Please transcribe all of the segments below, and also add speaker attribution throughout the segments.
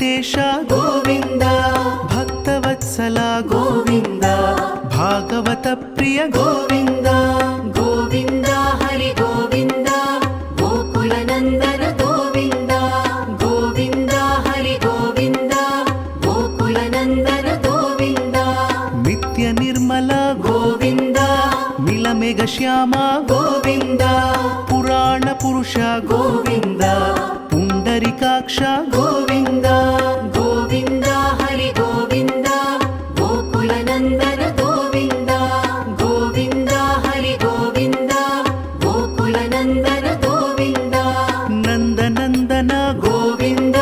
Speaker 1: ವೆಂಕಟೇಶ ಗೋವಿಂದ, ಭಕ್ತವತ್ಸಲ ಗೋವಿಂದ, ಭಾಗವತ ಪ್ರಿಯ ಗೋವಿಂದ.
Speaker 2: ಗೋವಿಂದ ಹರಿ ಗೋವಿಂದ, ಗೋಕುಲ ನಂದನ ಗೋವಿಂದ. ಗೋವಿಂದ ಹರಿ ಗೋವಿಂದ, ಗೋಕುಲ ನಂದನ ಗೋವಿಂದ.
Speaker 1: ನಿತ್ಯ ನಿರ್ಮಲ
Speaker 2: ಗೋವಿಂದ,
Speaker 1: ನೀಲಮೇಘ ಶ್ಯಾಮ
Speaker 2: ಗೋವಿಂದ.
Speaker 1: ಪುರಾಣ ಪುರುಷ
Speaker 2: ಗೋವಿಂದ,
Speaker 1: ಪುಂಡರಿಕಾಕ್ಷ
Speaker 2: ಗೋವಿಂದ. ಗೋವಿಂದ ಹರಿ ಗೋವಿಂದ, ಗೋಕುಲ ನಂದನ ಗೋವಿಂದ. ಗೋವಿಂದ ಹರಿ ಗೋವಿಂದ, ಗೋಕುಲ ನಂದನ ಗೋವಿಂದ.
Speaker 1: ನಂದನಂದನ
Speaker 2: ಗೋವಿಂದ,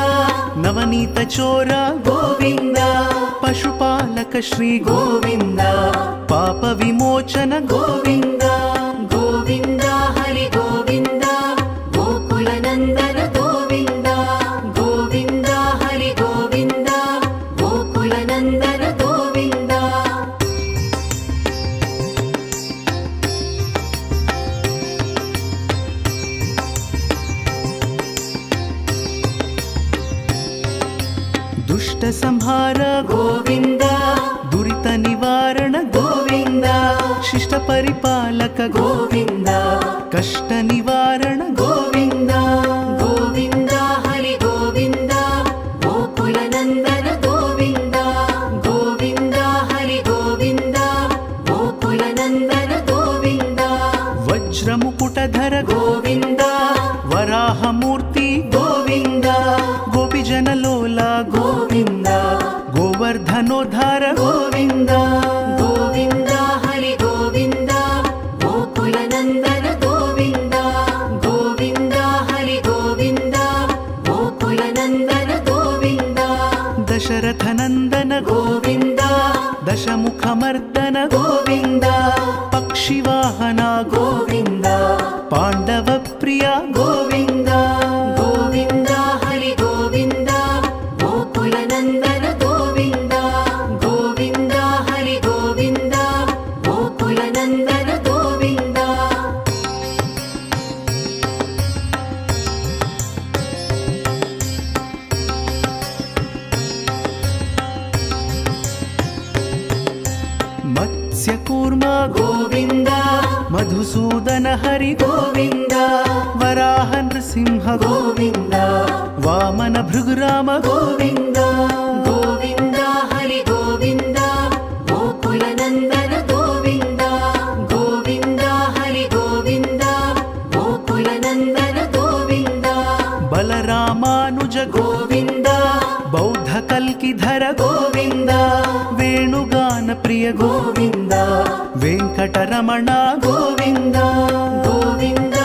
Speaker 1: ನವನೀತ ಚೋರ
Speaker 2: ಗೋವಿಂದ.
Speaker 1: ಪಶುಪಾಲಕ ಶ್ರೀ
Speaker 2: ಗೋವಿಂದ,
Speaker 1: ಪಾಪ ವಿಮೋಚನ
Speaker 2: ಗೋವಿಂದ. ಗೋವಿಂದ ಹರಿ ಗೋವಿಂದ, ಗೋಕುಲ ನಂದನ ಗೋವಿಂದ. ಗೋವಿಂದ ಹರಿ ಗೋವಿಂದ, ಗೋಕುಲ ನಂದನ ಗೋವಿಂದ.
Speaker 1: ದುಷ್ಟ ಸಂಹಾರ
Speaker 2: ಗೋವಿಂದ,
Speaker 1: ದುರಿತ ನಿವಾರಣ
Speaker 2: ಗೋವಿಂದ.
Speaker 1: ಶಿಷ್ಟ ಪರಿಪಾಲಕ
Speaker 2: ಗೋವಿಂದ,
Speaker 1: ಕಷ್ಟ ನಿವಾರಣ
Speaker 2: ಗೋವಿಂದ. ಗೋವಿಂದ ಹರಿ ಗೋವಿಂದ, ಗೋಕುಲ ನಂದನ ಗೋವಿಂದ. ಗೋವಿಂದ ಹರಿ ಗೋವಿಂದ, ಗೋಕುಲ ನಂದನ ಗೋವಿಂದ.
Speaker 1: ವಜ್ರ ಮುಕುಟಧರ
Speaker 2: ಗೋವಿಂದ,
Speaker 1: ವರಾಹ ಮೂರ್ತಿ
Speaker 2: ಗೋವಿಂದ.
Speaker 1: ಗೋಪಿಜನ ಲೋಲ
Speaker 2: ಗೋವಿಂದ,
Speaker 1: ಗೋವರ್ಧನೋದ್ಧಾರ
Speaker 2: ಗೋವಿಂದ. ಗೋವಿಂದ ಹರಿ ಗೋವಿಂದ, ಗೋಕುಲ ನಂದನ ಗೋವಿಂದ. ಗೋವಿಂದ ಹರಿ ಗೋವಿಂದ, ಗೋಕುಲ ನಂದನ ಗೋವಿಂದ.
Speaker 1: ದಶರಥ ನಂದನ
Speaker 2: ಗೋವಿಂದ,
Speaker 1: ದಶಮುಖ ಮರ್ದನ
Speaker 2: ಗೋವಿಂದ.
Speaker 1: ಪಕ್ಷಿವಾಹನ
Speaker 2: ಗೋವಿಂದ,
Speaker 1: ಪಾಂಡವ ಪ್ರಿಯ
Speaker 2: ಗೋವಿಂದ. ಗೋವಿಂದ ಹರಿ ಗೋವಿಂದ, ಗೋಕುಲ ನಂದನ ಗೋವಿಂದ. ಗೋವಿಂದ ಹರಿ ಗೋವಿಂದ, ಗೋಕುಲ ನಂದನ ಗೋವಿಂದ.
Speaker 1: ಮತ್ಸ್ಯ ಕೂರ್ಮ
Speaker 2: ಗೋವಿಂದ,
Speaker 1: ಮಧುಸೂದನ ಹರಿ
Speaker 2: ಗೋವಿಂದ.
Speaker 1: ವರಾಹ ನೃಸಿಂಹ
Speaker 2: ಗೋವಿಂದ,
Speaker 1: ವಾಮನ ಭೃಗುರಾಮ
Speaker 2: ಗೋವಿಂದ. ಗೋವಿಂದ ಹರಿ ಗೋವಿಂದ, ಗೋಕುಲ ನಂದನ ಗೋವಿಂದ. ಗೋವಿಂದ ಹರಿ ಗೋವಿಂದ, ಗೋಕುಲ ನಂದನ ಗೋವಿಂದ.
Speaker 1: ಬಲರಾಮಾನುಜ
Speaker 2: ಗೋವಿಂದ,
Speaker 1: ಬೌದ್ಧ ಕಲ್ಕಿಧರ
Speaker 2: ಗೋವಿಂದ.
Speaker 1: ವೇಣುಗಾನ ಪ್ರಿಯ
Speaker 2: ಗೋವಿಂದ,
Speaker 1: ವೆಂಕಟರಮಣ
Speaker 2: ಗೋವಿಂದ. ಗೋವಿಂದ